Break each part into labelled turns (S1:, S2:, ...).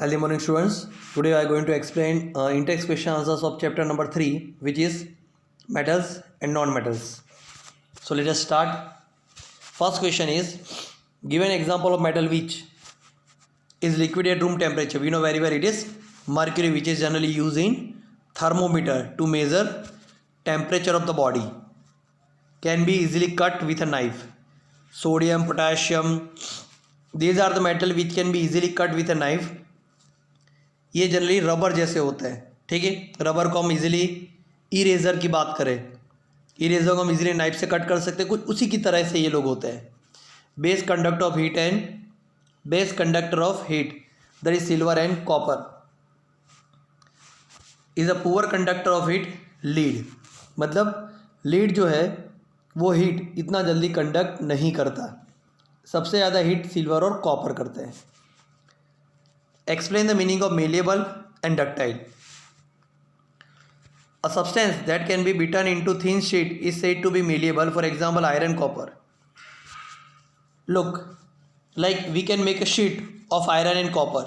S1: Hello morning students. Today I am going to explain in-text question answers of chapter number 3, which is metals and non-metals. So let us start. First question is, give an example of metal which is liquid at room temperature. We know very well it is mercury, which is generally used in thermometer to measure temperature of the body. Can be easily cut with a knife. Sodium, potassium, these are the metal which can be easily cut with a knife. ये generally rubber जैसे होते हैं, ठीक है. Rubber को हम easily eraser की बात करें, इरेज़र को हम इजीली नाइफ से कट कर सकते हैं, कुछ उसी की तरह से ये लोग होते हैं. Base conductor of heat and base conductor of heat that is silver and copper. Is a poor conductor of heat lead. मतलब लीड जो है वो हीट इतना जल्दी कंडक्ट नहीं करता. सबसे ज़्यादा हीट सिल्वर और कॉपर करते हैं. Explain the meaning of malleable and ductile. A substance that can be beaten into thin sheet is said to be malleable. For example, iron, copper. Look, like we can make a sheet of iron and copper.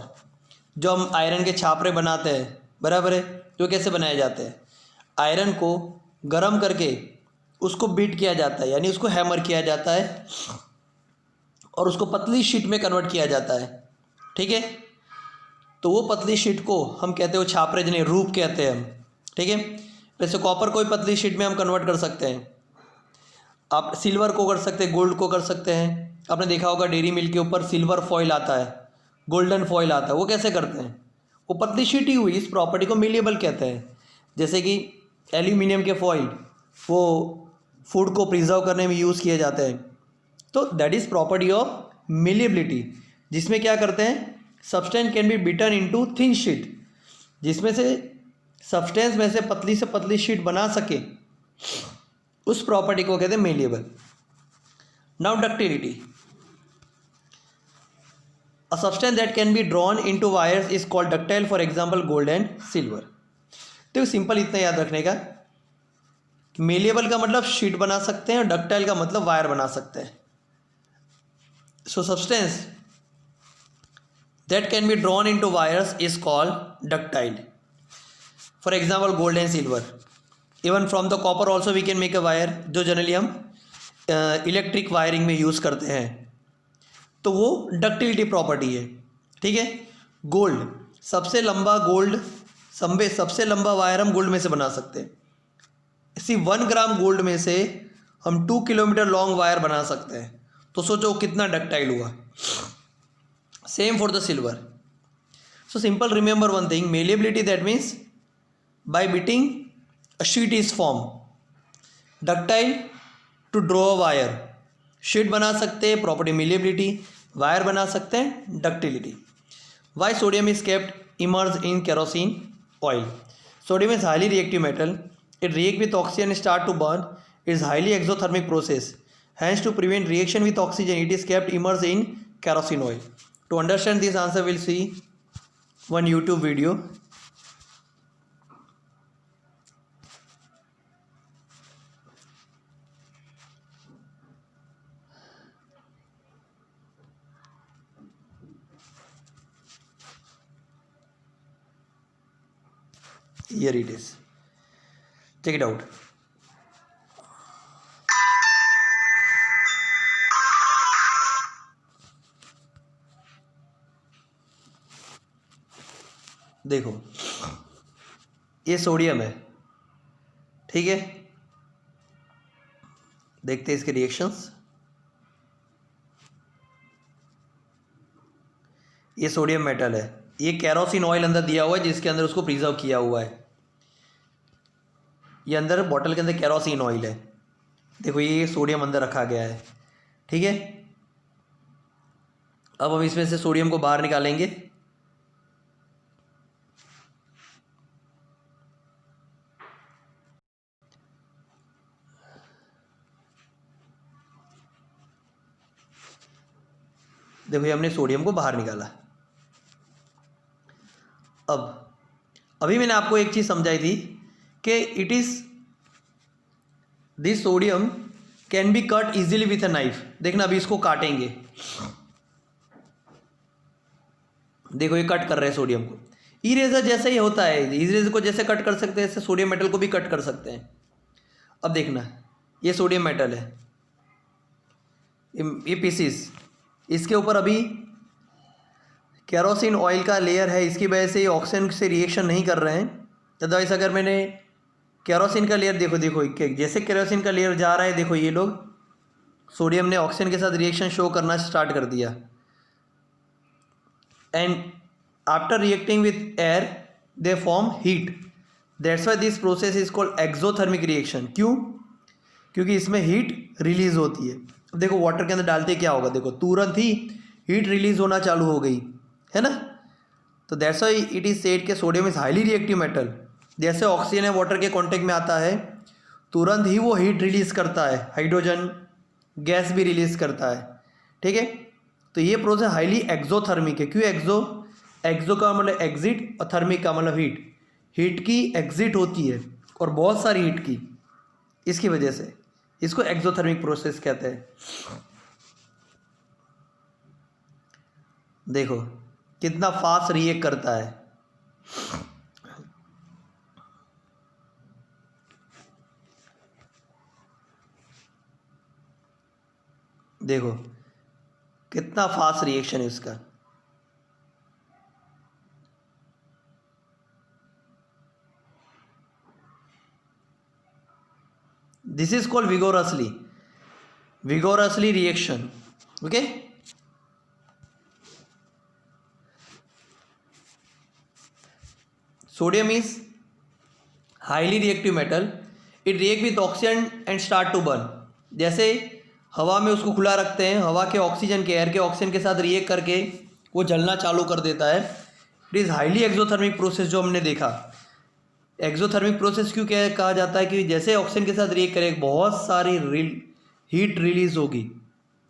S1: जो हम iron के छापरे बनाते हैं, बराबर है, जो कैसे बनाए जाते हैं. आयरन को गर्म करके उसको बीट किया जाता है, यानी उसको हैमर किया जाता है और उसको पतली शीट में कन्वर्ट किया जाता है, ठीक है. तो वो पतली शीट को हम कहते हैं, वो छापरे जिन्हें रूप कहते हैं हम, ठीक है. वैसे कॉपर को पतली शीट में हम कन्वर्ट कर सकते हैं. आप सिल्वर को कर सकते हैं, गोल्ड को कर सकते हैं. आपने देखा होगा डेयरी मिल्क के ऊपर सिल्वर फॉइल आता है, गोल्डन फॉइल आता है. वो कैसे करते हैं? वो पतली शीट ही हुई, इस प्रॉपर्टी को मेलिएबल कहते हैं. जैसे कि एल्यूमिनियम के फॉइल वो फूड को प्रिजर्व करने में यूज़ किए जाते हैं. तो that is property of malleability, जिसमें क्या करते हैं, substance can be beaten into thin sheet, जिसमें से सब्सटेंस में से पतली शीट बना सके, उस प्रॉपर्टी को कहते हैं malleable. Now ductility. A substance that can be drawn into wires is called ductile. For example gold and silver. तो सिंपल इतना याद रखने का, मेलिएबल का मतलब शीट बना सकते हैं और डक्टाइल का मतलब वायर बना सकते हैं. सो substance that can be drawn into wires is called ductile. For example, gold and silver. Even from the copper also we can make a wire, जो जनरली हम इलेक्ट्रिक वायरिंग में यूज़ करते हैं. तो वो डक्टिलिटी प्रॉपर्टी है, ठीक है. गोल्ड, सबसे लंबा वायर हम गोल्ड में से बना सकते हैं. इसी 1 ग्राम गोल्ड में से हम 2 किलोमीटर लॉन्ग वायर बना सकते हैं. तो सोचो कितना डक्टाइल हुआ. Same for the silver. So simple, remember one thing, malleability, that means by beating a sheet is formed. Ductile, to draw a wire. sheet बना सकते हैं, property malleability. wire बना सकते हैं, ductility. Why sodium is kept immersed in kerosene oil? Sodium is highly reactive metal. It reacts with oxygen and start to burn. It is highly exothermic process. Hence, to prevent reaction with oxygen, it is kept immersed in kerosene oil. To understand this answer, we'll see one YouTube video. Here it is. Check it out. देखो, ये sodium है, ठीक है. देखते हैं इसके reactions. ये sodium metal है, ये केरोसिन ऑयल अंदर दिया हुआ है, जिसके अंदर उसको प्रिजर्व किया हुआ है. ये अंदर बॉटल के अंदर केरोसिन ऑयल है. देखो, ये सोडियम अंदर रखा गया है, ठीक है. अब हम इसमें से सोडियम को बाहर निकालेंगे. देखो, ये हमने सोडियम को बाहर निकाला. अब अभी मैंने आपको एक चीज़ समझाई थी कि it is this sodium can be cut easily with a knife. देखना, अभी इसको काटेंगे. देखो ये कट कर रहे हैं सोडियम को। इरेजर जैसे ही होता है, इरेजर को जैसे कट कर सकते हैं ऐसे सोडियम मेटल को भी कट कर सकते हैं। अब देखना, ये सोडियम मेटल है, ये पीसीस, इसके ऊपर अभी केरोसिन ऑयल का लेयर है, इसकी वजह से ये ऑक्सीजन से रिएक्शन नहीं कर रहे हैं। अदरवाइज अगर मैंने केरोसिन का लेयर, देखो जैसे केरोसिन का लेयर जा रहा है, देखो ये लोग सोडियम ने ऑक्सीजन के साथ रिएक्शन शो करना स्टार्ट कर दिया, and after reacting with air they form heat. That's why this process is called exothermic reaction. क्यों? क्योंकि इसमें हीट रिलीज होती है। अब देखो वाटर के अंदर डालते क्या होगा, देखो तुरंत ही हीट रिलीज होना चालू हो गई है ना। तो that's why it is said कि sodium is highly reactive metal. जैसे ऑक्सीजन है वाटर के कांटेक्ट में आता है, तुरंत ही वो हीट रिलीज करता है, हाइड्रोजन गैस भी रिलीज करता है, ठीक है। तो ये प्रोसेस हाईली एक्सोथर्मिक है। क्यों एक्सो का मतलब एग्जिट और थर्मिक का मतलब हीट, हीट की एग्जिट होती है और बहुत सारी हीट की, इसकी वजह से इसको एक्सोथर्मिक प्रोसेस कहते हैं। देखो कितना फास्ट रिएक्ट करता है। देखो कितना फास्ट रिएक्शन है इसका। This is called vigorously reaction, okay. Sodium is highly reactive metal, it react with oxygen and start to burn. जैसे हवा में उसको खुला रखते हैं, हवा के ऑक्सीजन के, एयर के ऑक्सीजन के साथ रिएक्ट करके वो जलना चालू कर देता है। It is highly exothermic process जो हमने देखा। एक्सोथर्मिक प्रोसेस क्यों कहा जाता है? कि जैसे ऑक्सीजन के साथ रिएक्ट करें बहुत सारी हीट रिलीज होगी,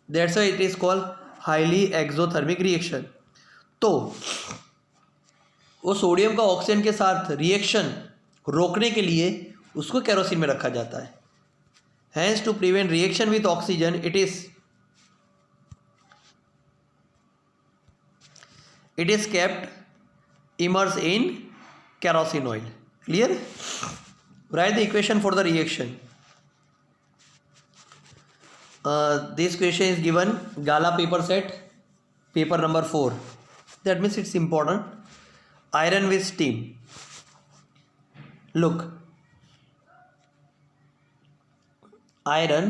S1: that's why it is called highly exothermic reaction. तो वो सोडियम का ऑक्सीजन के साथ रिएक्शन रोकने के लिए उसको केरोसिन में रखा जाता है। Hence to prevent reaction with oxygen, it is kept immersed in kerosene oil. Clear? Write the equation for the reaction. This question is given Gala paper set, paper number 4. That means it's important. Iron with steam. Look, iron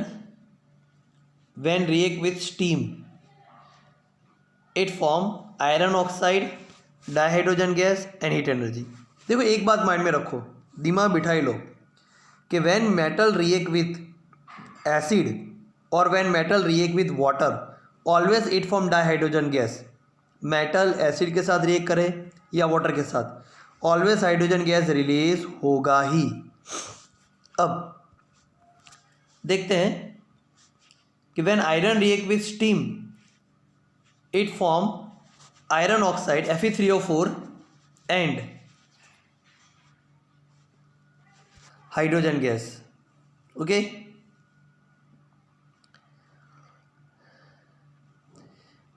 S1: when react with steam, it form iron oxide, dihydrogen gas and heat energy. देखो एक बात mind में रखो, दिमाग बिठाई लो कि when metal react with acid और when metal react with water, always it form dihydrogen gas. Metal acid के साथ रिएक्ट करे या वाटर के साथ, ऑलवेज हाइड्रोजन गैस रिलीज होगा ही। अब देखते हैं कि when iron react with steam, it form iron oxide Fe3O4 and hydrogen gas, okay.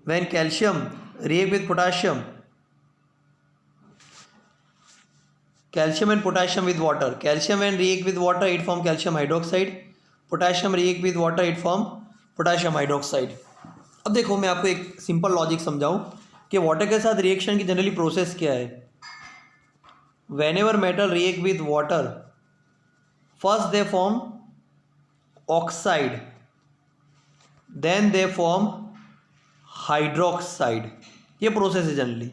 S1: When calcium react with potassium, calcium and potassium with water, calcium when react with water it form calcium hydroxide, potassium react with water it form potassium hydroxide। अब देखो मैं आपको एक simple logic समझाऊं कि water के साथ reaction की जनरली प्रोसेस क्या है। Whenever metal react with water, first they form oxide, then they form hydroxide. ये प्रोसेस है जनरली।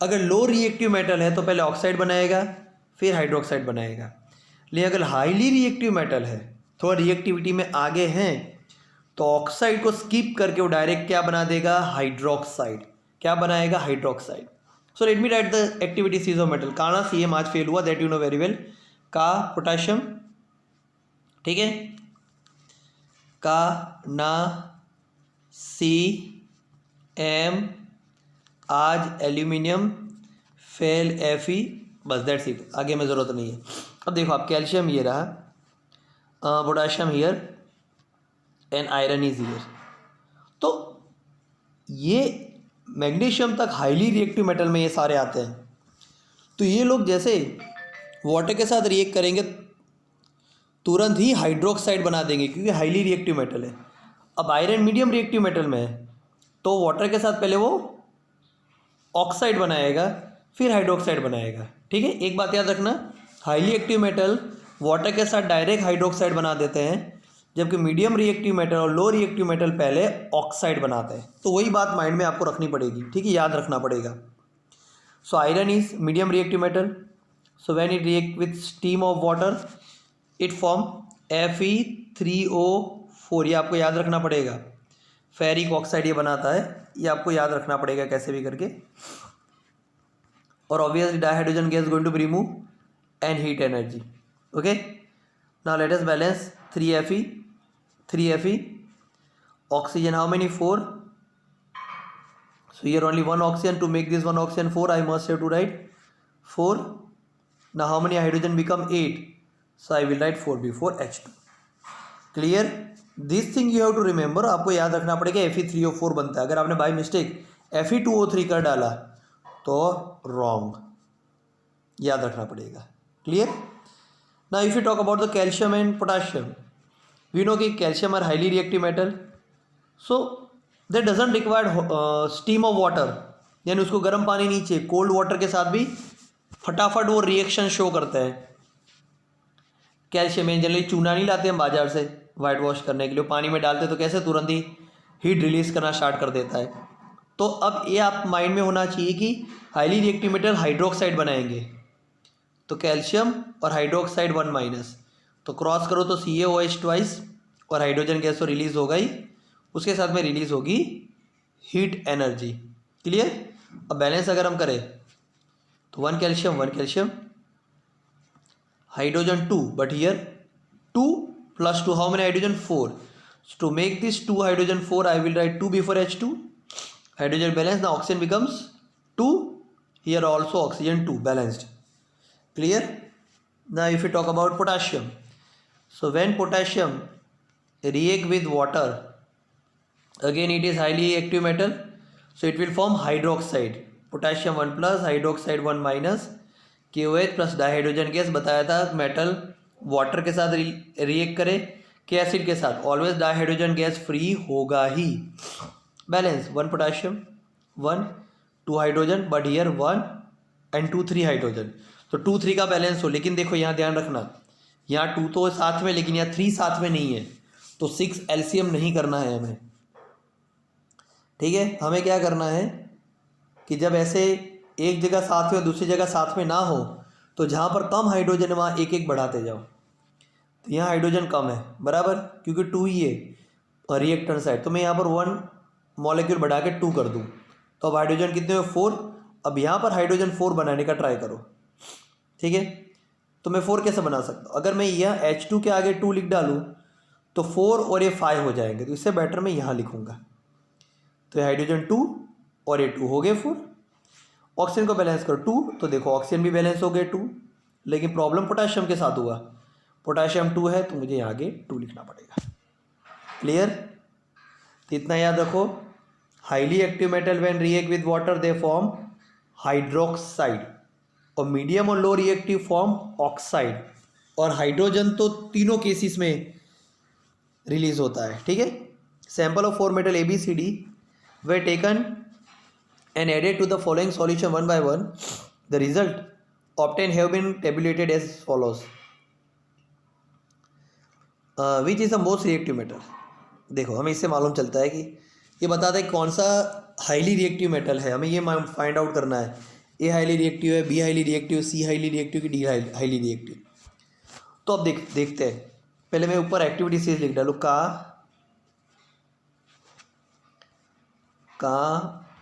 S1: अगर लो रिएक्टिव मेटल है तो पहले ऑक्साइड बनाएगा फिर हाइड्रोक्साइड बनाएगा। लेकिन अगर हाईली रिएक्टिव मेटल है, थोड़ा रिएक्टिविटी में आगे हैं, तो ऑक्साइड को स्किप करके वो डायरेक्ट क्या बना देगा, हाइड्रोक्साइड। क्या बनाएगा, hydroxide. So let me write the activity सीज ऑफ मेटल। काना सीएम आज फेल हुआ, that you know very well. का पोटाशियम, ठीक है, का ना सी एम, आज एल्यूमिनियम, फेल Fe, बस दैट्स इट, आगे में ज़रूरत नहीं है। अब देखो आप, कैल्शियम ये रहा, potassium here and iron is here. तो ये मैग्नीशियम तक हाईली रिएक्टिव मेटल में ये सारे आते हैं। तो ये लोग जैसे वाटर के साथ रिएक्ट करेंगे तुरंत ही हाइड्रोक्साइड बना देंगे क्योंकि हाईली रिएक्टिव मेटल है। अब आयरन मीडियम रिएक्टिव मेटल में है तो वाटर के साथ पहले वो ऑक्साइड बनाएगा फिर हाइड्रोक्साइड बनाएगा। ठीक है, एक बात याद रखना, हाईली एक्टिव मेटल वाटर के साथ डायरेक्ट हाइड्रोक्साइड बना देते हैं जबकि मीडियम रिएक्टिव मेटल और लो रिएक्टिव मेटल पहले ऑक्साइड बनाते हैं। तो वही बात माइंड में आपको रखनी पड़ेगी, ठीक है, याद रखना पड़ेगा। So iron is medium reactive metal, so when it react with steam of water it form Fe3O4, ये आपको याद रखना पड़ेगा। फेरिक ऑक्साइड ये बनाता है, ये आपको याद रखना पड़ेगा कैसे भी करके। और obviously dihydrogen gas going to be remove and heat energy. Okay, now let us balance 3Fe oxygen how many 4, so here only one oxygen, to make this one oxygen 4 I must have to write 4. Now how many hydrogen become 8, so I will write 4 before H2. Clear? This thing you have to remember, आपको याद रखना पड़ेगा Fe3O4 बनता है। अगर आपने by mistake Fe2O3 कर डाला तो रॉन्ग, याद रखना पड़ेगा। Clear? Now if you talk about the calcium and potassium, we know कि calcium are highly reactive metal, so that doesn't require steam of water, यानी उसको गर्म पानी नहीं चाहिए, कोल्ड वाटर के साथ भी फटाफट वो रिएक्शन शो करता है। कैल्शियम में जनरली चूना नहीं लाते हम बाजार से वाइट वॉश करने के लिए, पानी में डालते तो कैसे तुरंत ही हीट रिलीज करना स्टार्ट कर देता है। तो अब ये आप माइंड में होना चाहिए कि हाईली रिएक्टिव मेटल हाइड्रोक्साइड बनाएंगे, तो कैल्शियम और हाइड्रोक्साइड 1-, तो क्रॉस करो तो CaOH ट्वाइस और हाइड्रोजन गैस तो रिलीज हो गई, उसके साथ में रिलीज होगी हीट एनर्जी। क्लियर? अब बैलेंस अगर हम करें तो 1 calcium hydrogen 2, but here 2 + 2 how many hydrogen 4, so to make this 2 hydrogen 4 I will write 2 before H2, hydrogen balance, now oxygen becomes 2, here also oxygen 2 balanced. Clear? Now if you talk about potassium, so when potassium react with water, again it is highly active metal, so it will form hydroxide, potassium 1+, hydroxide 1-, KOH plus dihydrogen gas बताया था metal water के साथ react करे कि acid के साथ, always dihydrogen gas free होगा ही। Balance 1 potassium 1 2 hydrogen, but here 1 and 2 3 hydrogen, तो 2 3 का बैलेंस हो। लेकिन देखो यहाँ ध्यान रखना, यहाँ 2 तो साथ में लेकिन यहाँ 3 साथ में नहीं है, तो 6 LCM नहीं करना है हमें। ठीक है, हमें क्या करना है कि जब ऐसे एक जगह साथ में दूसरी जगह साथ में ना हो तो जहाँ पर कम हाइड्रोजन है वहाँ एक एक बढ़ाते जाओ। तो यहाँ हाइड्रोजन कम है बराबर, क्योंकि 2 ही है रिएक्टेंट साइड, तो मैं यहाँ पर 1 मॉलिक्यूल बढ़ा के 2 कर दूँ, तो अब हाइड्रोजन कितने हुए 4। अब यहाँ पर हाइड्रोजन 4 बनाने का ट्राई करो। ठीक है, तो मैं 4 कैसे बना सकता हूँ? अगर मैं यह H2 के आगे 2 लिख डालूँ तो 4 और ये 5 हो जाएंगे, तो इससे बेटर मैं यहाँ लिखूँगा। तो हाइड्रोजन 2 और ये 2 हो गए 4। ऑक्सीजन को बैलेंस करो 2, तो देखो ऑक्सीजन भी बैलेंस हो गए 2, लेकिन प्रॉब्लम पोटाशियम के साथ हुआ, पोटाशियम 2 है तो मुझे यहाँ आगे 2 लिखना पड़ेगा। क्लियर? तो इतना याद रखो, highly active metal when react with water they form hydroxide, और मीडियम और लो रिएक्टिव फॉर्म ऑक्साइड, और हाइड्रोजन तो तीनों केसेस में रिलीज होता है। ठीक है, sample of 4 metal ABCD were taken and added to the following solution one by one. The result obtained have been tabulated as follows. Which is the most reactive metal? देखो हमें इससे मालूम चलता है कि ये बताता है कौन सा हाईली रिएक्टिव मेटल है, हमें ये फाइंड आउट करना है। ए हाईली रिएक्टिव है, B highly reactive, C highly reactive की डी हाईली रिएक्टिव। तो अब देखते हैं, पहले मैं ऊपर एक्टिविटी सीरीज लिख डालूँ, का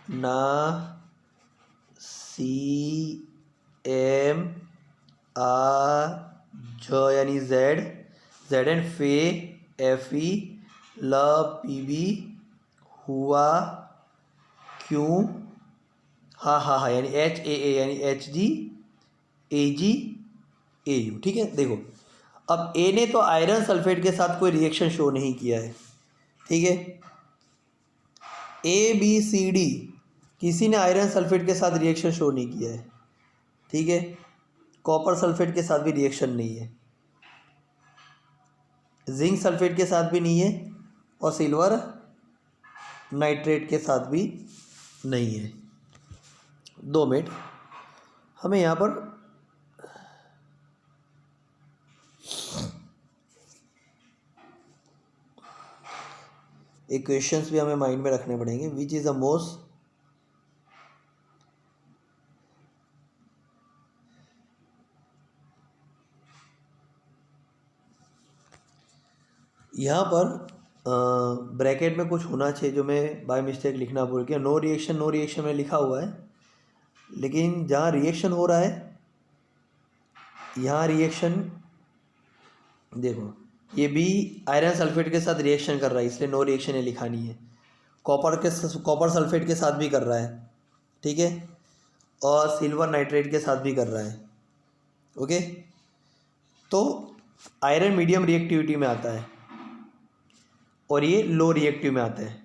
S1: ना CM आ यानी Z एंड FE ल PB हुआ क्यों हा यानी HAA यानी HG AG AU। ठीक है, देखो अब A ने तो आयरन सल्फेट के साथ कोई रिएक्शन शो नहीं किया है। ठीक है, ABCD किसी ने आयरन सल्फेट के साथ रिएक्शन शो नहीं किया है, ठीक है। कॉपर सल्फेट के साथ भी रिएक्शन नहीं है, जिंक सल्फेट के साथ भी नहीं है, और सिल्वर नाइट्रेट के साथ भी नहीं है। 2 मिनट, हमें यहाँ पर इक्वेशंस भी हमें माइंड में रखने पड़ेंगे। विच इज़ द मोस्ट यहाँ पर ब्रैकेट में कुछ होना चाहिए जो मैं बाय मिस्टेक लिखना भूल गया। नो रिएक्शन में लिखा हुआ है, लेकिन जहाँ रिएक्शन हो रहा है यहाँ रिएक्शन देखो, ये भी आयरन सल्फेट के साथ रिएक्शन कर रहा है, इसलिए नो रिएक्शन ये लिखा नहीं है। कॉपर सल्फेट के साथ भी कर रहा है, ठीक है, और सिल्वर नाइट्रेट के साथ भी कर रहा है। ओके, तो आयरन मीडियम रिएक्टिविटी में आता है और ये लो रिएक्टिव में आता है।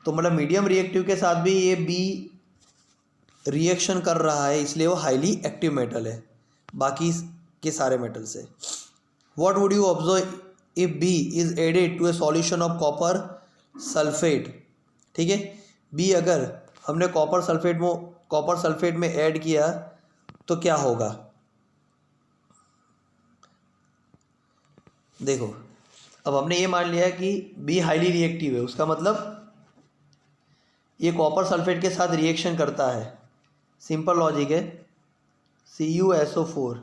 S1: तो मतलब मीडियम रिएक्टिव के साथ भी ये बी रिएक्शन कर रहा है, इसलिए वो हाईली एक्टिव मेटल है बाकी के सारे मेटल से। What would you observe if B is added to a solution of copper sulphate, ठीक है। बी अगर हमने कॉपर सल्फेट में ऐड किया तो क्या होगा, देखो अब हमने ये मान लिया कि बी हाईली रिएक्टिव है, उसका मतलब ये कॉपर सल्फेट के साथ रिएक्शन करता है। सिंपल लॉजिक है, CuSO4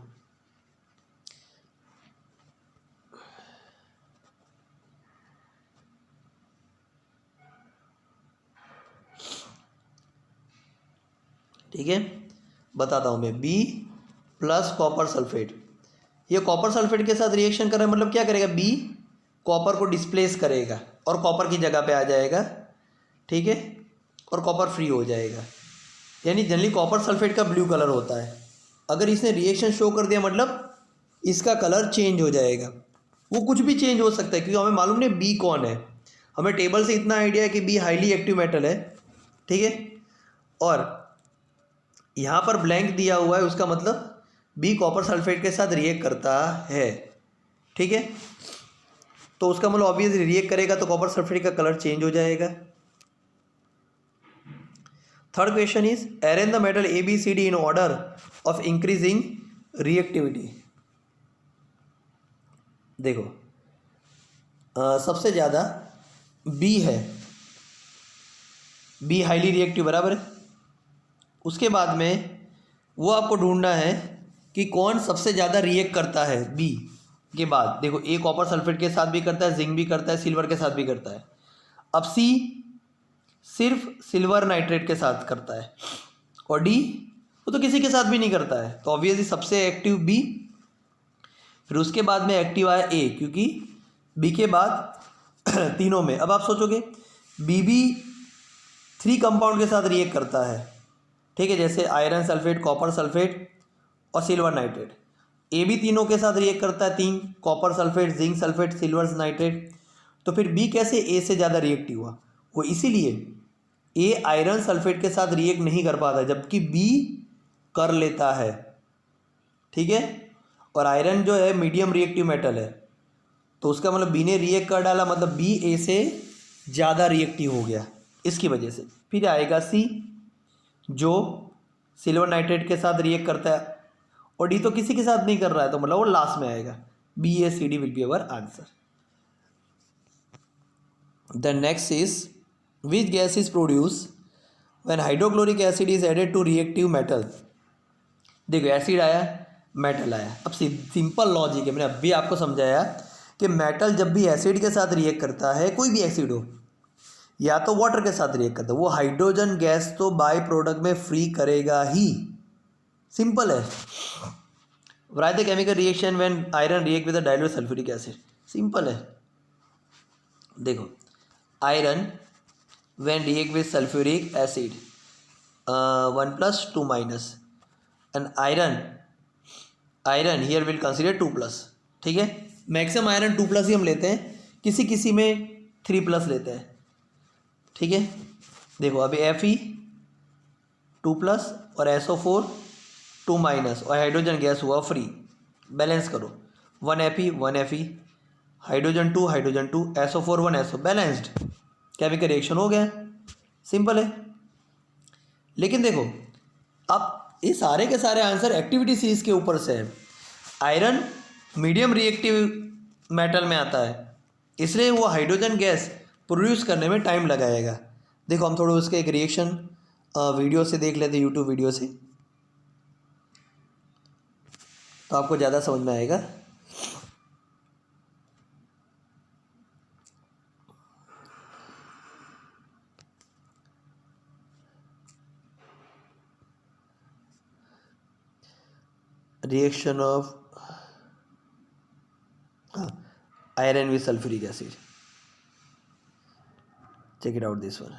S1: ठीक है, बताता हूँ मैं। बी प्लस कॉपर सल्फेट, ये कॉपर सल्फेट के साथ रिएक्शन कर रहा है, मतलब क्या करेगा, बी कॉपर को डिस्प्लेस करेगा और कॉपर की जगह पे आ जाएगा, ठीक है, और कॉपर फ्री हो जाएगा। यानी जनरली कॉपर सल्फेट का ब्लू कलर होता है, अगर इसने रिएक्शन शो कर दिया मतलब इसका कलर चेंज हो जाएगा। वो कुछ भी चेंज हो सकता है क्योंकि हमें मालूम नहीं बी कौन है, हमें टेबल से इतना आइडिया है कि बी हाईली एक्टिव मेटल है, ठीक है, और यहाँ पर ब्लैंक दिया हुआ है, उसका मतलब बी कॉपर सल्फेट के साथ रिएक्ट करता है, ठीक है। तो उसका मतलब ऑब्वियसली रिएक्ट करेगा तो कॉपर सल्फेट का कलर चेंज हो जाएगा। Third question is arrange the metal ABCD in order of increasing reactivity. देखो सबसे ज़्यादा बी है, बी हाईली रिएक्टिव बराबर है। उसके बाद में वो आपको ढूंढना है कि कौन सबसे ज़्यादा रिएक्ट करता है बी के बाद। देखो ए कॉपर सल्फेट के साथ भी करता है, जिंक भी करता है, सिल्वर के साथ भी करता है। अब सी सिर्फ सिल्वर नाइट्रेट के साथ करता है, और डी वो तो किसी के साथ भी नहीं करता है, तो ऑब्वियसली सबसे एक्टिव बी। फिर उसके बाद में एक्टिव आया ए, क्योंकि बी के बाद तीनों में अब आप सोचोगे बी भी 3 कंपाउंड के साथ रिएक्ट करता है, ठीक है, जैसे आयरन सल्फेट, कॉपर सल्फेट और सिल्वर नाइट्रेट। ए भी तीनों के साथ रिएक्ट करता है, 3 copper sulphate, zinc sulphate, silver nitrate. तो फिर बी कैसे ए से ज़्यादा रिएक्टिव हुआ, वो इसीलिए ए आयरन सल्फेट के साथ रिएक्ट नहीं कर पाता जबकि बी कर लेता है, ठीक है। और आयरन जो है मीडियम रिएक्टिव मेटल है, तो उसका मतलब बी ने रिएक्ट कर डाला, मतलब बी ए से ज़्यादा रिएक्टिव हो गया, इसकी वजह से। फिर आएगा सी जो सिल्वर नाइट्रेट के साथ रिएक्ट करता है, और डी तो किसी के साथ नहीं कर रहा है, तो मतलब वो लास्ट में आएगा। BACD will be our answer. The next is which gas is produce when hydrochloric acid is added to reactive metal. देखो एसिड आया, मेटल आया। अब सिंपल लॉजिक है, मैंने अभी आपको समझाया कि मेटल जब भी एसिड के साथ रिएक्ट करता है, कोई भी एसिड हो, या तो वाटर के साथ रिएक्ट करता है, वो हाइड्रोजन गैस तो बाय प्रोडक्ट में फ्री करेगा ही। सिंपल है। Right the chemical reaction when iron react with dilute sulphuric acid. Simple है, देखो iron when react with sulphuric acid 1 + 2 - and iron here will consider 2+, ठीक है। मैक्सिमम आयरन 2+ ही हम लेते हैं, किसी में 3+ लेते हैं, ठीक है। देखो अभी Fe 2+ और SO4 2- और हाइड्रोजन गैस हुआ फ्री। बैलेंस करो, 1 Fe 1 Fe, hydrogen 2 SO4 1 SO, balanced chemical reaction हो गया, सिंपल है। लेकिन देखो अब ये सारे के सारे आंसर एक्टिविटी सीरीज के ऊपर से है। आयरन मीडियम रिएक्टिव मेटल में आता है, इसलिए वो हाइड्रोजन गैस प्रोड्यूस करने में टाइम लगाएगा। देखो हम थोड़ा उसके एक रिएक्शन वीडियो से देख लेते, यूट्यूब वीडियो से, तो आपको ज़्यादा समझ में आएगा। Reaction of iron with sulphuric acid, check it out this one.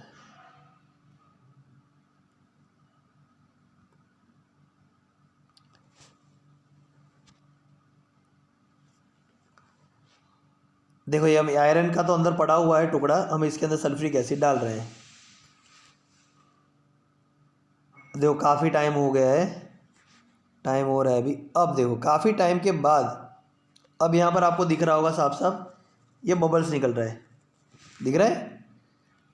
S1: देखो ये हम आयरन का तो अंदर पड़ा हुआ है टुकड़ा, हम इसके अंदर सल्फ्यूरिक एसिड डाल रहे हैं। देखो काफ़ी टाइम हो गया है, टाइम हो रहा है अभी। अब देखो काफ़ी टाइम के बाद अब यहाँ पर आपको दिख रहा होगा साफ साफ, ये बबल्स निकल रहा है, दिख रहा है,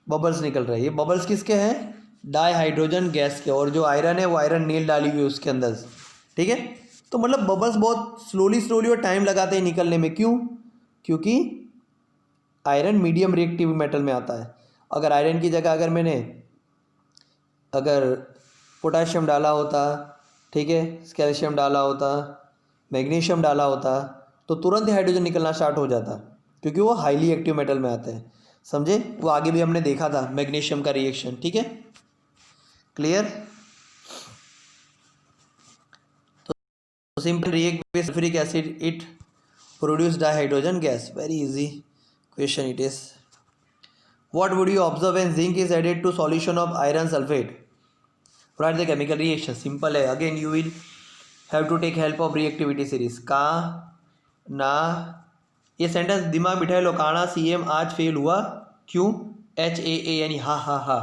S1: बबल्स निकल रहे हैं। ये बबल्स किसके हैं? डाई हाइड्रोजन गैस के, और जो आयरन है वो आयरन नील डाली हुई है उसके अंदर, ठीक है। तो मतलब बबल्स बहुत स्लोली और टाइम लगाते हैं निकलने में, क्यों? क्योंकि आयरन मीडियम रिएक्टिव मेटल में आता है। अगर आयरन की जगह अगर मैंने पोटाशियम डाला होता, ठीक है, कैल्शियम डाला होता, मैग्नीशियम डाला होता, तो तुरंत ही हाइड्रोजन निकलना स्टार्ट हो जाता, क्योंकि वो हाईली एक्टिव मेटल में आते हैं, समझे? वो आगे भी हमने देखा था मैग्नीशियम का रिएक्शन, ठीक है, क्लियर? तो simple react with sulphuric acid, it produce dihydrogen gas. Very easy question it is. What would you observe when zinc is added to solution of iron sulfate? Write the chemical reaction. Simple है. Again you will have to take help of reactivity series. का ना, ये sentence दिमाग बिठाए लो। काना CM आज fail हुआ, क्यों? HAA यानी हा हा हा।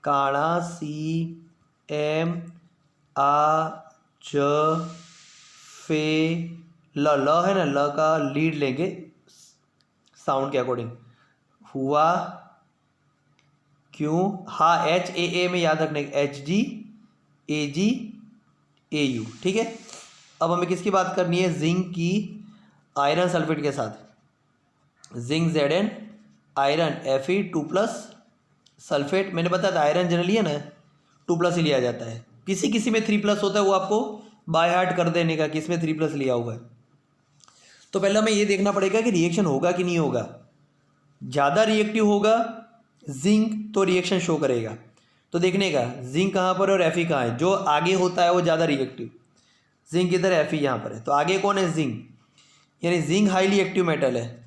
S1: काना CM आज फे ल है ना, ल का लीड लेंगे साउंड के अकॉर्डिंग, हुआ क्यों? हा HAA में याद रखने, HGAGAU, ठीक है। अब हमें किसकी बात करनी है? जिंक की आयरन सल्फेट के साथ, zinc Zn iron Fe 2+ sulphate. मैंने बताया था आयरन जनरली है ना 2+ ही लिया जाता है, किसी किसी में 3+ होता है, वो आपको बाय हार्ट कर देने का किस में 3+ लिया हुआ है। तो पहले हमें ये देखना पड़ेगा कि रिएक्शन होगा कि नहीं होगा। ज़्यादा रिएक्टिव होगा जिंक तो रिएक्शन शो करेगा। तो देखने का जिंक कहाँ पर और Fe कहाँ है, जो आगे होता है वो ज़्यादा रिएक्टिव। जिंक इधर, Fe यहाँ पर है, तो आगे कौन है? जिंक, यानी जिंक हाईली एक्टिव मेटल है,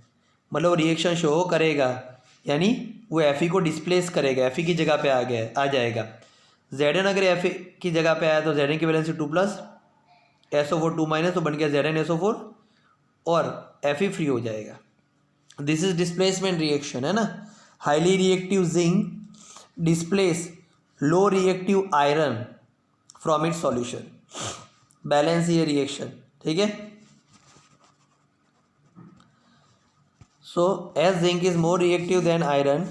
S1: मतलब रिएक्शन शो करेगा, यानी वो Fe को डिस्प्लेस करेगा, Fe की जगह पे आ जाएगा। Zn अगर Fe की जगह पे आया तो Zn की वैलेंसी 2+, SO4 2- तो बन गया ZnSO4 और Fe फ्री हो जाएगा। दिस इज डिस्प्लेसमेंट रिएक्शन, है ना। Highly reactive zinc displace low reactive iron from its solution, balance ये रिएक्शन, ठीक है। So as zinc is more reactive than iron,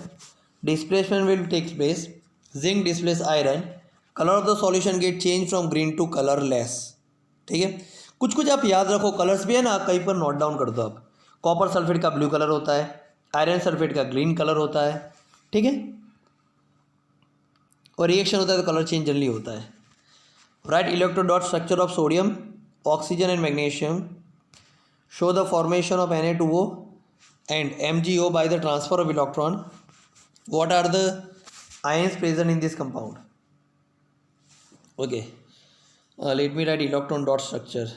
S1: displacement will take place, zinc displace iron, colour of the solution get change from green to colourless, ठीक है। कुछ कुछ आप याद रखो, कलर्स भी है ना, कहीं पर नोट डाउन कर दो आप। कॉपर सल्फेट का ब्लू कलर होता है, आयरन सल्फेट का ग्रीन कलर होता है, ठीक है, और रिएक्शन होता है तो कलर चेंज जनरली होता है। Write electrode dot structure of sodium, oxygen and magnesium, show the formation of Na2O and MgO by the transfer of electron. What are the ions present in this compound? Okay, let me write electron dot structure.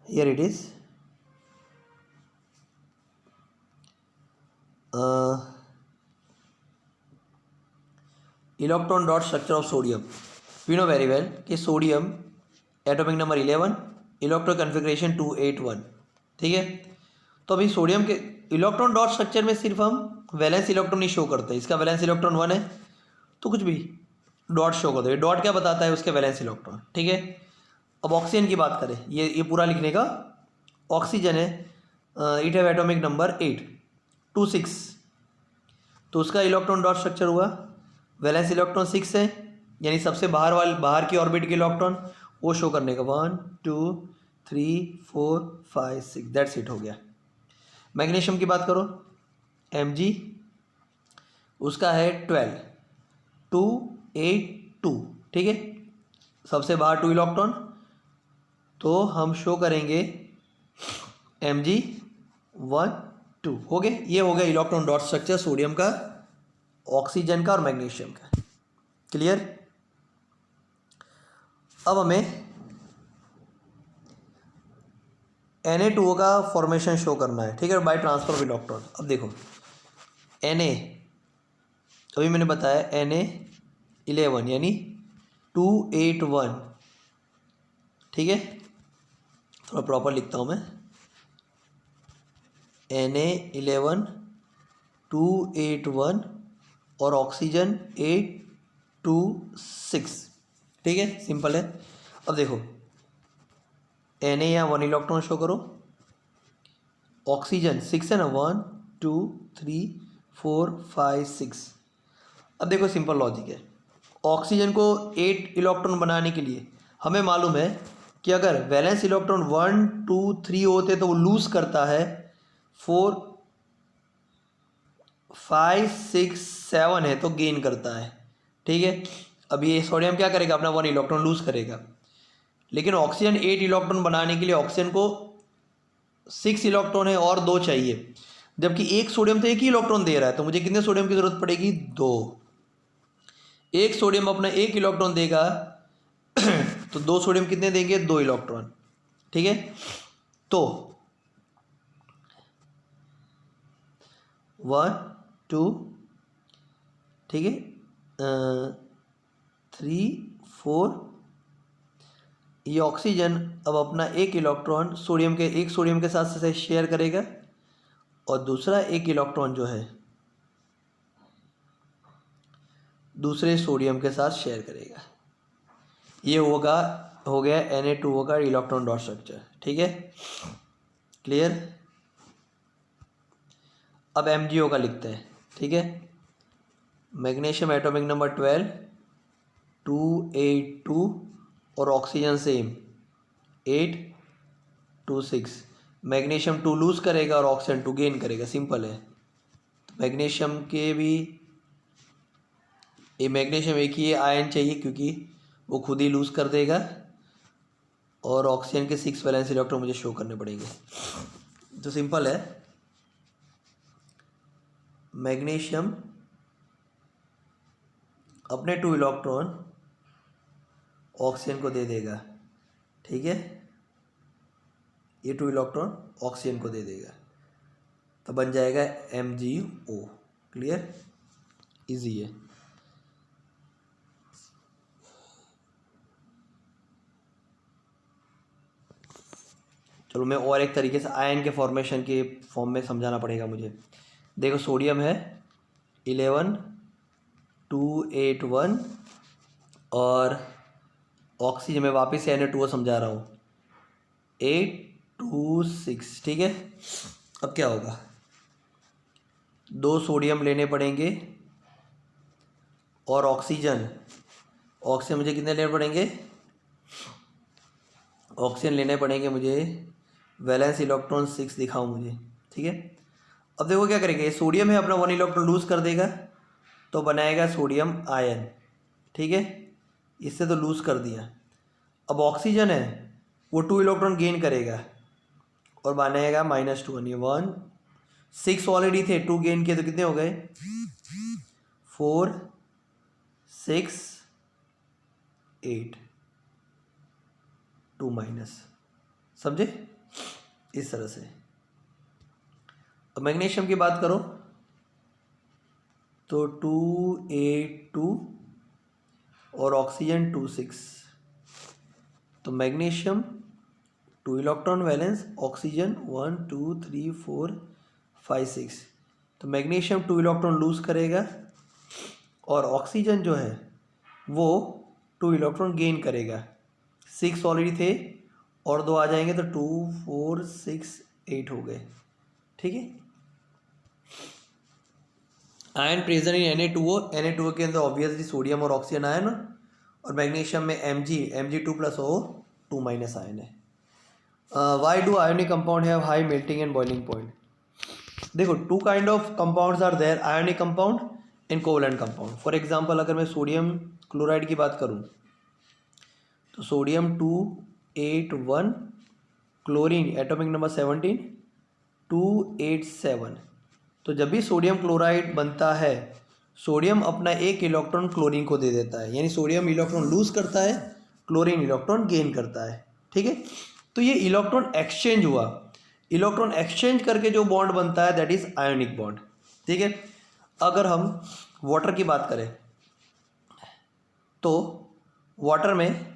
S1: Here it is. Electron dot structure of sodium. We know very well कि sodium atomic number 11, electro configuration 281, ठीक है। तो अभी sodium के electron dot structure में सिर्फ हम valence electron ही show करते हैं। इसका वैलेंस इलेक्ट्रॉन 1 है तो कुछ भी डॉट शो कर दो। डॉट क्या बताता है? उसके वैलेंस इलेक्ट्रॉन। ठीक है, अब ऑक्सीजन की बात करें, ये पूरा लिखने का। ऑक्सीजन है, इट हैव एटॉमिक नंबर 826, तो उसका इलेक्ट्रॉन डॉट स्ट्रक्चर हुआ, वैलेंस इलेक्ट्रॉन 6 है, यानी सबसे बाहर की ऑर्बिट के इलेक्ट्रॉन वो शो करने का 1 2 3 4 5 6, दैट्स इट, हो गया। मैग्नीशियम की बात करो, Mg, उसका है 12 2 8 2, ठीक है, सबसे बाहर 2 इलेक्ट्रॉन, तो हम शो करेंगे Mg 1 2, हो गए। ये हो गया इलेक्ट्रॉन डॉट स्ट्रक्चर सोडियम का, ऑक्सीजन का और मैग्नीशियम का। क्लियर? अब हमें Na2O का फॉर्मेशन शो करना है, ठीक है, बाय ट्रांसफर ऑफ इलेक्ट्रॉन। अब देखो Na, अभी मैंने बताया Na11 यानी 281, ठीक है, थोड़ा प्रॉपर लिखता हूँ मैं, Na11 281 और ऑक्सीजन 826, ठीक है, सिंपल है। अब देखो Na यहाँ 1 इलेक्ट्रॉन शो करो, ऑक्सीजन 6 है ना, 1 2 3 4 5 6। अब देखो सिंपल लॉजिक है, ऑक्सीजन को 8 इलेक्ट्रॉन बनाने के लिए हमें मालूम है कि अगर वैलेंस इलेक्ट्रॉन 1 2 3 होते तो वो लूज करता है 4 5 6 7 है तो गेन करता है, ठीक है। अब ये सोडियम क्या करेगा? अपना 1 इलेक्ट्रॉन लूज करेगा, लेकिन ऑक्सीजन 8 इलेक्ट्रॉन बनाने के लिए ऑक्सीजन को 6 इलेक्ट्रॉन है और 2 चाहिए, जबकि एक सोडियम तो 1 ही इलेक्ट्रॉन दे रहा है, तो मुझे कितने सोडियम की जरूरत पड़ेगी? 2। एक सोडियम अपना 1 इलेक्ट्रॉन देगा तो 2 सोडियम कितने देंगे? 2 इलेक्ट्रॉन, ठीक है। तो 1 2, ठीक है, 3 4, ये ऑक्सीजन अब अपना 1 इलेक्ट्रॉन एक सोडियम के साथ शेयर करेगा और दूसरा 1 इलेक्ट्रॉन जो है दूसरे सोडियम के साथ शेयर करेगा। ये हो गया Na2O का इलेक्ट्रॉन डॉट स्ट्रक्चर, ठीक है, क्लियर। अब MgO का लिखते हैं, ठीक है, मैग्नीशियम एटॉमिक नंबर 12 282 और ऑक्सीजन सेम 826। मैग्नीशियम 2 लूज करेगा और ऑक्सीजन 2 गेन करेगा, सिंपल है। तो मैग्नीशियम के भी ये मैग्नीशियम एक ही आयन चाहिए क्योंकि वो खुद ही लूज कर देगा, और ऑक्सीजन के 6 वैलेंस इलेक्ट्रॉन मुझे शो करने पड़ेंगे। तो सिंपल है, मैग्नीशियम अपने 2 इलेक्ट्रॉन ऑक्सीजन को दे देगा, ठीक है, ये 2 इलेक्ट्रॉन ऑक्सीजन को दे देगा, तो बन जाएगा MgO। क्लियर? इजी है। चलो मैं और एक तरीके से आयन के फॉर्मेशन के फॉर्म में समझाना पड़ेगा मुझे। देखो सोडियम है 11 281 और ऑक्सीजन में वापस से Na2O समझा रहा हूँ 826, ठीक है। अब क्या होगा? 2 सोडियम लेने पड़ेंगे और ऑक्सीजन मुझे कितने लेने पड़ेंगे? ऑक्सीजन लेने पड़ेंगे मुझे, वैलेंस इलेक्ट्रॉन 6 दिखाओ मुझे, ठीक है। अब देखो क्या करेंगे, ये सोडियम है अपना 1 इलेक्ट्रॉन लूज कर देगा तो बनाएगा सोडियम आयन, ठीक है, इससे तो लूज कर दिया। अब ऑक्सीजन है वो 2 इलेक्ट्रॉन गेन करेगा और बनाएगा -2, 1 6 ऑलरेडी थे, 2 गेन किए तो कितने हो गए? 4 6 8, 2 माइनस, समझे? इस तरह से। अब मैग्नीशियम की बात करो तो 282 और ऑक्सीजन 26, तो मैग्नीशियम 2 इलेक्ट्रॉन वैलेंस, ऑक्सीजन 1 2 3 4 5 6। तो मैग्नीशियम 2 इलेक्ट्रॉन लूज़ करेगा और ऑक्सीजन जो है वो 2 इलेक्ट्रॉन गेन करेगा। 6 ऑलरेडी थे और 2 आ जाएंगे तो 2 4 6 8 हो गए। ठीक है। Ion present in Na2O, Na2O के अंदर ऑब्वियसली सोडियम और ऑक्सीजन आयन, और मैग्नीशियम में Mg2+O 2 माइनस आयन है। Why do ionic compound have high melting and boiling point? देखो, 2 kind of compounds are there, ionic compound and covalent compound. For example अगर मैं sodium chloride की बात करूं तो सोडियम 281, क्लोरीन एटॉमिक नंबर 17 287। तो जब भी सोडियम क्लोराइड बनता है, सोडियम अपना एक इलेक्ट्रॉन क्लोरीन को दे देता है, यानी सोडियम इलेक्ट्रॉन लूज करता है, क्लोरीन इलेक्ट्रॉन गेन करता है। ठीक है। तो ये इलेक्ट्रॉन एक्सचेंज हुआ, इलेक्ट्रॉन एक्सचेंज करके जो बॉन्ड बनता है दैट इज आयोनिक बॉन्ड। ठीक है। अगर हम वाटर की बात करें तो वाटर में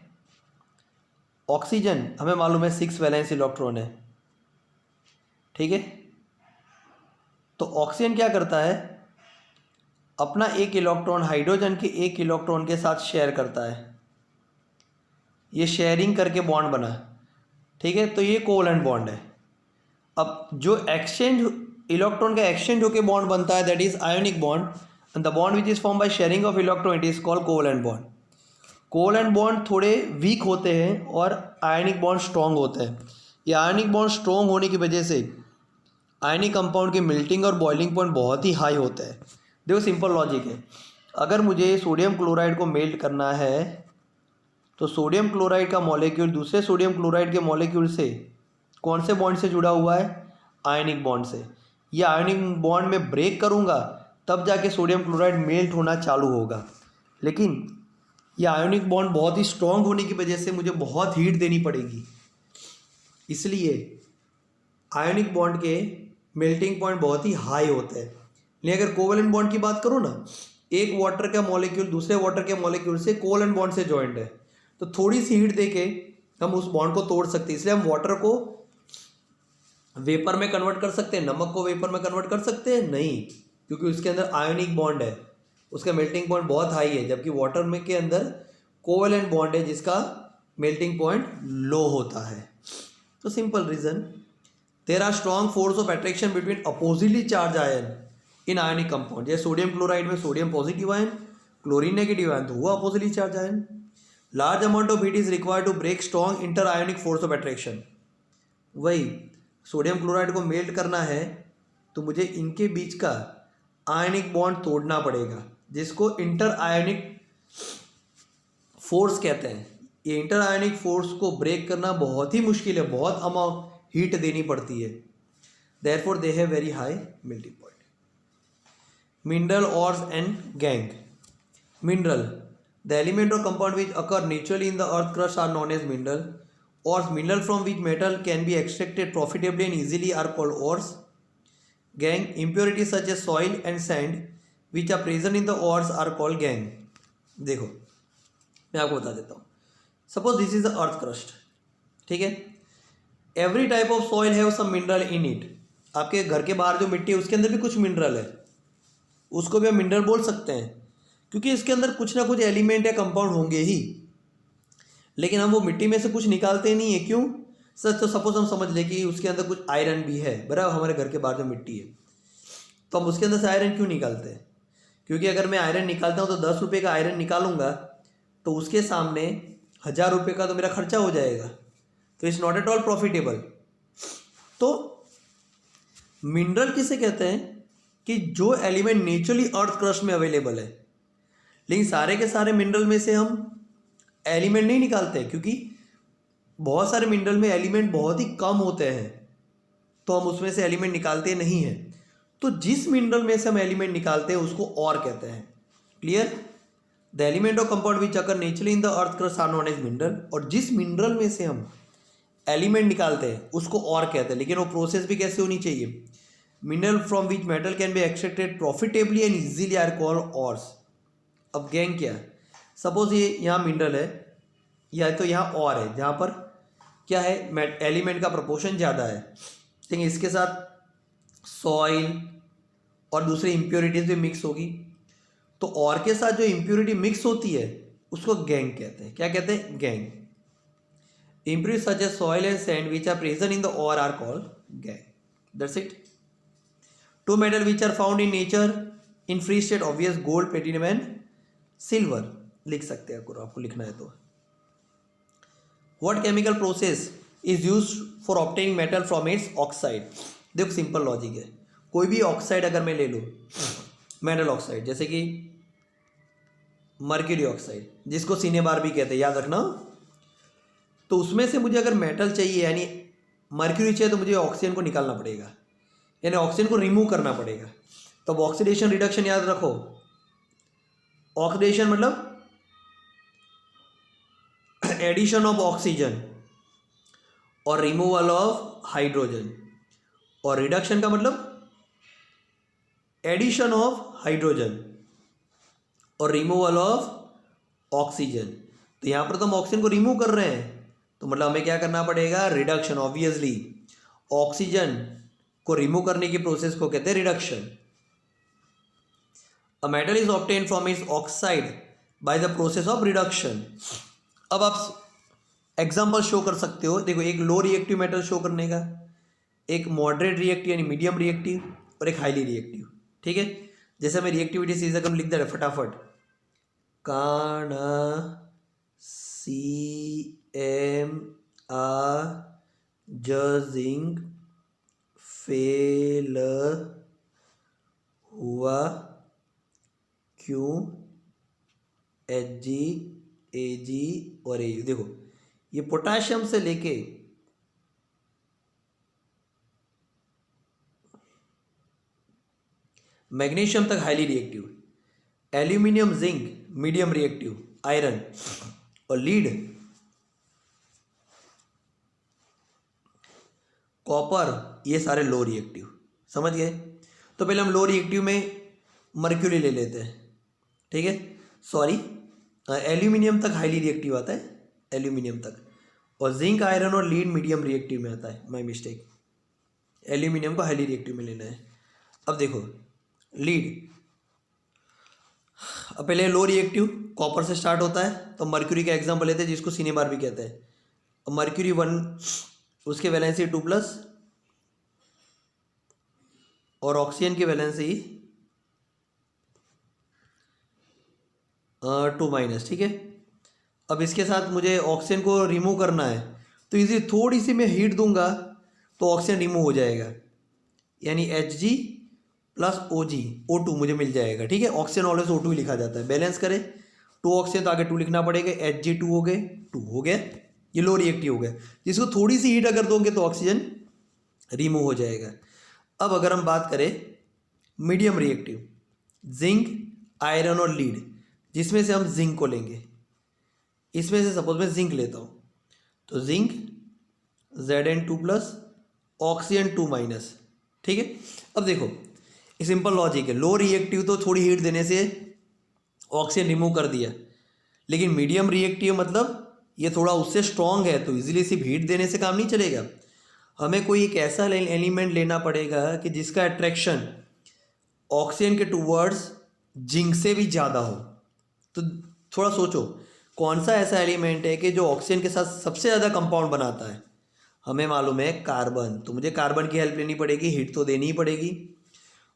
S1: ऑक्सीजन हमें मालूम है 6 वैलेंस इलेक्ट्रॉन है। ठीक है। तो ऑक्सीजन क्या करता है, अपना एक इलेक्ट्रॉन हाइड्रोजन के एक इलेक्ट्रॉन के साथ शेयर करता है, ये शेयरिंग करके बॉन्ड बना। ठीक है। तो ये कोवलेंट बॉन्ड है। अब जो एक्सचेंज इलेक्ट्रॉन का एक्सचेंज होकर बॉन्ड बनता है that is ionic bond, and the bond which is form by sharing of electron it is called covalent bond. Covalent bond थोड़े वीक होते हैं और आयोनिक बॉन्ड स्ट्रॉन्ग होते हैं। ये आयोनिक बॉन्ड स्ट्रॉन्ग होने की वजह से आयनिक कंपाउंड की मेल्टिंग और बॉइलिंग पॉइंट बहुत ही हाई होता है। देखो, सिंपल लॉजिक है, अगर मुझे सोडियम क्लोराइड को मेल्ट करना है तो सोडियम क्लोराइड का मॉलिक्यूल दूसरे सोडियम क्लोराइड के मॉलिक्यूल से कौन से बॉन्ड से जुड़ा हुआ है, आयनिक बॉन्ड से। ये आयनिक बॉन्ड में ब्रेक करूँगा तब जाके सोडियम क्लोराइड मेल्ट होना चालू होगा। लेकिन ये आयनिक बॉन्ड बहुत ही स्ट्रॉन्ग होने की वजह से मुझे बहुत हीट देनी पड़ेगी, इसलिए आयनिक बॉन्ड के मेल्टिंग पॉइंट बहुत ही हाई होते हैं। लेकिन अगर कोवलेंट बॉन्ड की बात करो ना, एक वाटर का मॉलिक्यूल दूसरे वाटर के मॉलिक्यूल से कोवलेंट बॉन्ड से जॉइंट है, तो थोड़ी सी हीट देके हम उस बॉन्ड को तोड़ सकते हैं। इसलिए हम वाटर को वेपर में कन्वर्ट कर सकते हैं, नमक को वेपर में कन्वर्ट कर सकते हैं नहीं, क्योंकि उसके अंदर आयोनिक बॉन्ड है, उसका मेल्टिंग पॉइंट बहुत हाई है, जबकि वाटर में के अंदर कोवलेंट बॉन्ड है जिसका मेल्टिंग पॉइंट लो होता है। तो simple reason, there are strong force of attraction between oppositely charge ion in ionic compound. जैसे सोडियम क्लोराइड में sodium positive ion, chlorine negative ion, तो वो oppositely charge ion. Large amount of heat is required to break strong inter ionic force of attraction. वही sodium chloride को melt करना है तो मुझे इनके बीच का आयनिक बॉन्ड तोड़ना पड़ेगा, जिसको इंटर आयोनिक फोर्स कहते हैं। ये इंटर आयोनिक फोर्स को ब्रेक करना बहुत ही मुश्किल है, बहुत अमाउंट हीट देनी पड़ती है। Therefore they have very high melting point. Mineral ores and gangue. Mineral, the element और compound which occur naturally in the earth crust are known as mineral. Ores, mineral from which metal can be extracted profitably and easily are called ores. Gangue, impurities such as soil and sand which are present in the ores are called gangue. देखो, मैं आपको बता देता हूँ। Suppose this is the earth crust, ठीक है। Every type of soil have some mineral in it. आपके घर के बाहर जो मिट्टी है उसके अंदर भी कुछ मिनरल है, उसको भी हम मिनरल बोल सकते हैं, क्योंकि इसके अंदर कुछ ना कुछ एलिमेंट या कंपाउंड होंगे ही। लेकिन हम वो मिट्टी में से कुछ निकालते नहीं है, क्यों सच? तो सपोज हम समझ लें कि उसके अंदर कुछ आयरन भी है, बराबर, हमारे घर के बाहर जो मिट्टी है, तो हम उसके अंदर से आयरन क्यों निकालते हैं? क्योंकि अगर मैं आयरन निकालता हूँ तो 10 रुपये का आयरन निकालूंगा तो उसके सामने 1000 रुपये का तो मेरा खर्चा हो जाएगा, तो it's not at all profitable. तो मिनरल किसे कहते हैं कि जो एलिमेंट नेचुरली अर्थ क्रस्ट में अवेलेबल है। लेकिन सारे के सारे मिनरल में से हम एलिमेंट नहीं निकालते, क्योंकि बहुत सारे मिनरल में एलिमेंट बहुत ही कम होते हैं, तो हम उसमें से एलिमेंट निकालते नहीं हैं। तो जिस मिनरल में से हम एलिमेंट निकालते हैं उसको और कहते हैं। Clear? The element of compound which occur naturally in the earth crust are known as mineral. और जिस मिनरल में से हम एलिमेंट निकालते हैं उसको और कहते हैं। लेकिन वो प्रोसेस भी कैसे होनी चाहिए? Mineral from which metal can be extracted profitably and easily are called ores. अब गैंग क्या है? सपोज ये यहाँ मिनरल है या तो यहाँ और है, जहाँ पर क्या है एलिमेंट का प्रोपोर्शन ज़्यादा है, लेकिन इसके साथ सॉइल और दूसरी इम्प्योरिटीज भी मिक्स होगी। तो और के साथ जो इम्प्योरिटी मिक्स होती है उसको गैंग कहते हैं। क्या कहते हैं? Gang. Impurities such as soil and sand which are present in the ore are called gangue. That's it. Two metals which are found in nature in free state obvious gold, platinum and silver. लिख सकते हैं अगर आपको लिखना है तो। What chemical process is used for obtaining metal from its oxide? देखो simple logic है। कोई भी ऑक्साइड अगर मैं ले लूँ, मेटल ऑक्साइड, जैसे कि मर्क्यूरी ऑक्साइड जिसको सिनेबार भी कहते हैं, याद रखना। तो उसमें से मुझे अगर मेटल चाहिए यानी मर्क्यूरी चाहिए तो मुझे ऑक्सीजन को निकालना पड़ेगा, यानी ऑक्सीजन को रिमूव करना पड़ेगा। तो ऑक्सीडेशन रिडक्शन याद रखो। ऑक्सीडेशन मतलब एडिशन ऑफ ऑक्सीजन और रिमूवल ऑफ हाइड्रोजन, और रिडक्शन का मतलब एडिशन ऑफ हाइड्रोजन और रिमूवल ऑफ ऑक्सीजन। तो यहां पर तो हम ऑक्सीजन को रिमूव कर रहे हैं, तो मतलब हमें क्या करना पड़ेगा? रिडक्शन। ऑब्वियसली ऑक्सीजन को रिमूव करने की प्रोसेस को कहते हैं reduction. A metal is obtain from its oxide by the process of reduction. अब आप एग्जांपल शो कर सकते हो। देखो, एक लो रिएक्टिव मेटल शो करने का, एक मॉडरेट रिएक्टिव यानी मीडियम रिएक्टिव, और एक हाईली रिएक्टिव। ठीक है, जैसे हमें रिएक्टिविटी सीधा हम लिख दे रहे फटाफट, काना CMR जिंक फेल हुआ क्यों? Hg Ag और Au। देखो ये पोटाशियम से लेके मैग्नीशियम तक highly reactive, aluminium zinc medium reactive, iron और लीड कॉपर ये सारे लो रिएक्टिव। समझ गए? तो पहले हम लो रिएक्टिव में मर्क्यूरी ले लेते हैं। ठीक है, सॉरी, एल्यूमिनियम तक हाईली रिएक्टिव आता है, एल्यूमिनियम तक, और जिंक आयरन और लीड मीडियम रिएक्टिव में आता है। माय मिस्टेक, एल्यूमिनियम को हाईली रिएक्टिव में लेना है। अब देखो लीड, अब पहले लो रिएक्टिव कॉपर से स्टार्ट होता है, तो मर्क्यूरी का एग्जांपल लेते हैं जिसको सिनेबार भी कहते हैं। मर्क्यूरी 1, उसके वैलेंसी 2+ और ऑक्सीजन की वैलेंसी 2-। ठीक है, अब इसके साथ मुझे ऑक्सीजन को रिमूव करना है, तो इसी थोड़ी सी मैं हीट दूंगा तो ऑक्सीजन रिमूव हो जाएगा, यानी Hg + OG O2 मुझे मिल जाएगा। ठीक है, ऑक्सीजन ऑलवेज O2 ही लिखा जाता है। बैलेंस करें 2 ऑक्सीजन तो आगे 2 लिखना पड़ेगा, Hg 2 हो गए, 2 हो गया, ये लो रिएक्टिव हो गया। जिसको थोड़ी सी हीट अगर दोगे तो ऑक्सीजन रिमूव हो जाएगा। अब अगर हम बात करें मीडियम रिएक्टिव, जिंक आयरन और लीड, जिसमें से हम जिंक को लेंगे, इसमें से सपोज मैं जिंक लेता हूँ, तो जिंक Zn2+ ऑक्सीजन 2-। ठीक है, अब देखो ये सिंपल लॉजिक है। लो रिएक्टिव तो थोड़ी हीट देने से ऑक्सीजन रिमूव कर दिया, लेकिन मीडियम रिएक्टिव मतलब ये थोड़ा उससे स्ट्रॉन्ग है, तो इजीली सिर्फ हीट देने से काम नहीं चलेगा। हमें कोई एक ऐसा एलिमेंट लेना पड़ेगा कि जिसका अट्रैक्शन ऑक्सीजन के टूवर्ड्स जिंक से भी ज़्यादा हो। तो थोड़ा सोचो कौन सा ऐसा एलिमेंट है कि जो ऑक्सीजन के साथ सबसे ज़्यादा कंपाउंड बनाता है। हमें मालूम है कार्बन, तो मुझे कार्बन की हेल्प लेनी पड़ेगी, हीट तो देनी ही पड़ेगी।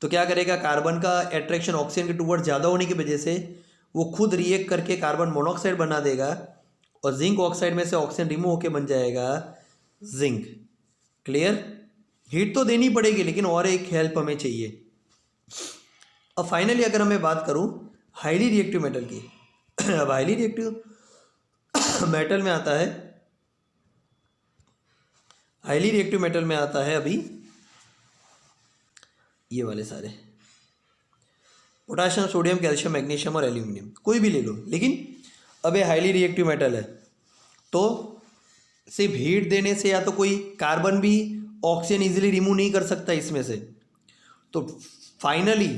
S1: तो क्या करेगा, कार्बन का अट्रैक्शन ऑक्सीजन के टूवर्ड्स ज़्यादा होने की वजह से वो खुद रिएक्ट करके कार्बन मोनोऑक्साइड बना देगा, और जिंक ऑक्साइड में से ऑक्सीजन रिमूव होकर बन जाएगा जिंक। क्लियर? हीट तो देनी पड़ेगी, लेकिन और एक हेल्प हमें चाहिए। अब फाइनली अगर मैं बात करूं हाईली रिएक्टिव मेटल की, अब हाईली रिएक्टिव मेटल में आता है, हाईली रिएक्टिव मेटल में आता है अभी ये वाले सारे, पोटाशियम, सोडियम, कैल्शियम, मैग्नीशियम और एल्यूमिनियम, कोई भी ले लो। लेकिन अब ये हाईली रिएक्टिव मेटल है, तो सिर्फ हीट देने से या तो कोई कार्बन भी ऑक्सीजन इजीली रिमूव नहीं कर सकता इसमें से, तो फाइनली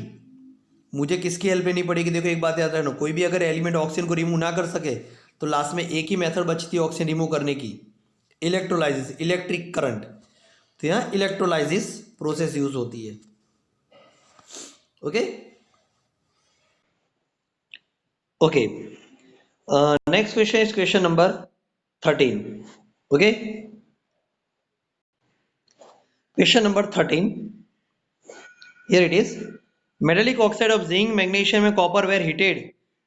S1: मुझे किसकी हेल्प लेनी पड़ेगी? देखो एक बात याद रखना, कोई भी अगर एलिमेंट ऑक्सीजन को रिमूव ना कर सके तो लास्ट में एक ही मेथड बचती है ऑक्सीजन रिमूव करने की, इलेक्ट्रोलाइसिस, इलेक्ट्रिक करंट। तो यहाँ इलेक्ट्रोलाइसिस प्रोसेस यूज होती है। Okay okay, next question is question number 13. Okay, question number 13, here it is. Metallic oxide of zinc, magnesium and copper were heated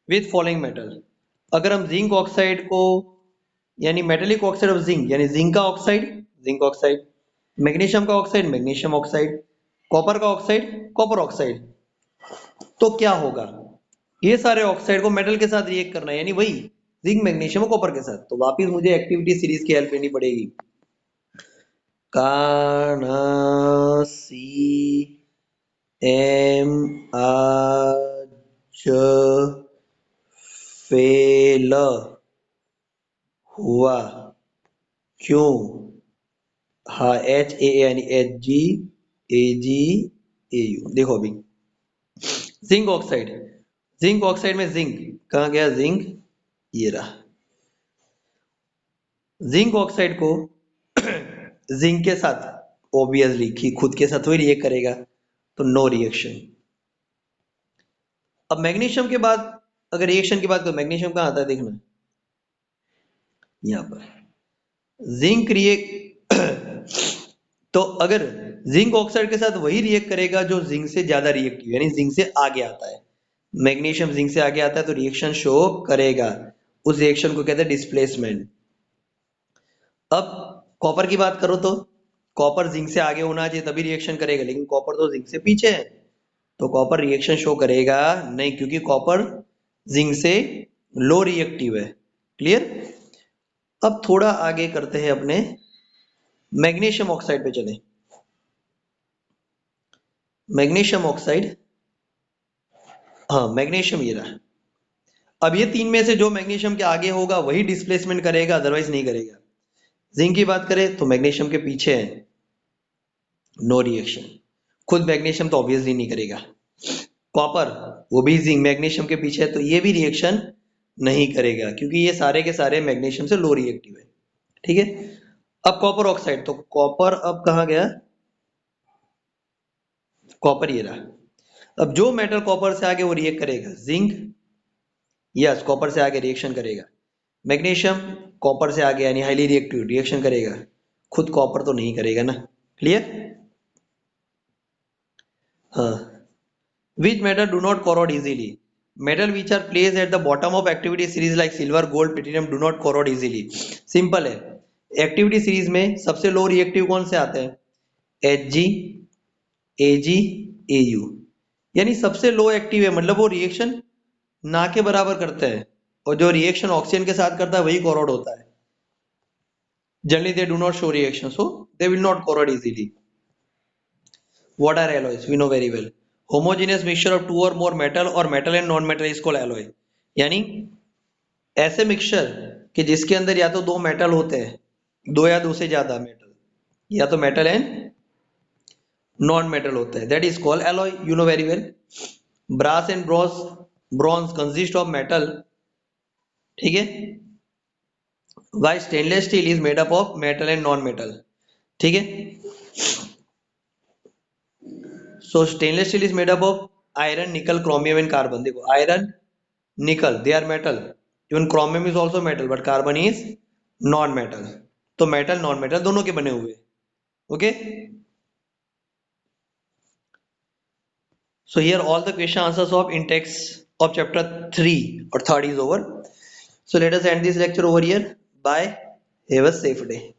S1: with following metal. अगर हम zinc oxide को यानी metallic oxide of zinc यानी zinc का oxide zinc oxide, magnesium का oxide magnesium oxide, copper का oxide copper oxide, तो क्या होगा? ये सारे ऑक्साइड को मेटल के साथ रिएक्ट करना है, यानी वही जिंक मैग्नीशियम और कॉपर के साथ। तो वापिस मुझे एक्टिविटी सीरीज की हेल्प लेनी पड़ेगी। आज फेल हुआ क्यों? हाँ, HAA यानी HGAGAU। देखो अभी जिंक ऑक्साइड, जिंक ऑक्साइड में जिंक कहाँ गया? जिंक ये रहा। जिंक ऑक्साइड को जिंक के साथ ऑब्वियसली खुद के साथ वही रिएक्ट करेगा, तो नो रिएक्शन। अब मैग्नीशियम के बाद अगर रिएक्शन की बात करो, मैग्नीशियम कहाँ आता है? देखना यहाँ पर जिंक रिएक्ट तो अगर जिंक ऑक्साइड के साथ वही रिएक्ट करेगा जो जिंक से ज्यादा रिएक्टिव यानी जिंक से आगे आता है। मैग्नीशियम जिंक से आगे आता है तो रिएक्शन शो करेगा, उस रिएक्शन को कहते हैं डिस्प्लेसमेंट। अब कॉपर की बात करो तो कॉपर जिंक से आगे होना चाहिए तभी रिएक्शन करेगा, लेकिन कॉपर तो जिंक से पीछे है, तो कॉपर रिएक्शन शो करेगा नहीं, क्योंकि कॉपर जिंक से लो रिएक्टिव है। क्लियर? अब थोड़ा आगे करते हैं, अपने मैग्नीशियम ऑक्साइड पे चले। मैग्नीशियम ऑक्साइड, हाँ मैग्नीशियम ये रहा। अब ये तीन में से जो मैग्नीशियम के आगे होगा वही डिस्प्लेसमेंट करेगा, अदरवाइज नहीं करेगा। जिंक की बात करें तो मैग्नीशियम के पीछे है, नो रिएक्शन। खुद मैग्नीशियम तो ऑब्वियसली नहीं करेगा। कॉपर वो भी जिंक मैग्नीशियम के पीछे है, तो ये भी रिएक्शन नहीं करेगा क्योंकि ये सारे के सारे मैग्नीशियम से लो रिएक्टिव है। ठीक है, अब कॉपर ऑक्साइड, तो कॉपर अब कहाँ गया? कॉपर ये रहा। अब जो मेटल कॉपर से आगे वो रिएक्ट करेगा, जिंक यस कॉपर से आगे रिएक्शन करेगा, मैग्नीशियम कॉपर से आगे यानी हाईली रिएक्टिव रिएक्शन करेगा, खुद कॉपर तो नहीं करेगा ना। क्लियर? हाँ, which metal do not corrode easily? Metal which are placed at the bottom of activity series like silver, gold, platinum do not corrode easily. Simple है, एक्टिविटी सीरीज में सबसे लो रिएक्टिव कौन से आते हैं? Hg, Ag, Au, यानी सबसे लो active है, मतलब वो रिएक्शन ना के बराबर करते हैं, और जो रिएक्शन ऑक्सीजन के साथ करता है वही कोरोड होता है। Generally they do not show reaction, so they will not corrode easily. What are alloys? We know very well. Homogeneous mixture of two or more metal or metal and non-metal is called alloy. यानी ऐसे mixture कि जिसके अंदर या तो दो metal होते हैं, दो या दो से ज्यादा मेटल, या तो मेटल एंड नॉन मेटल होते हैं, that is called alloy. You know very well. Brass and bronze consist of metal. ठीक है, while stainless steel is made up of metal and non-metal. ठीक है, so stainless steel is made up of iron, nickel, chromium and carbon. देखो iron, nickel they are metal, even chromium is also metal but carbon is non metal. तो metal non metal दोनों के बने हुए। okay, so here all the question answers of in text of chapter 3 or 3rd is over. So let us end this lecture over here. Bye, have a safe day.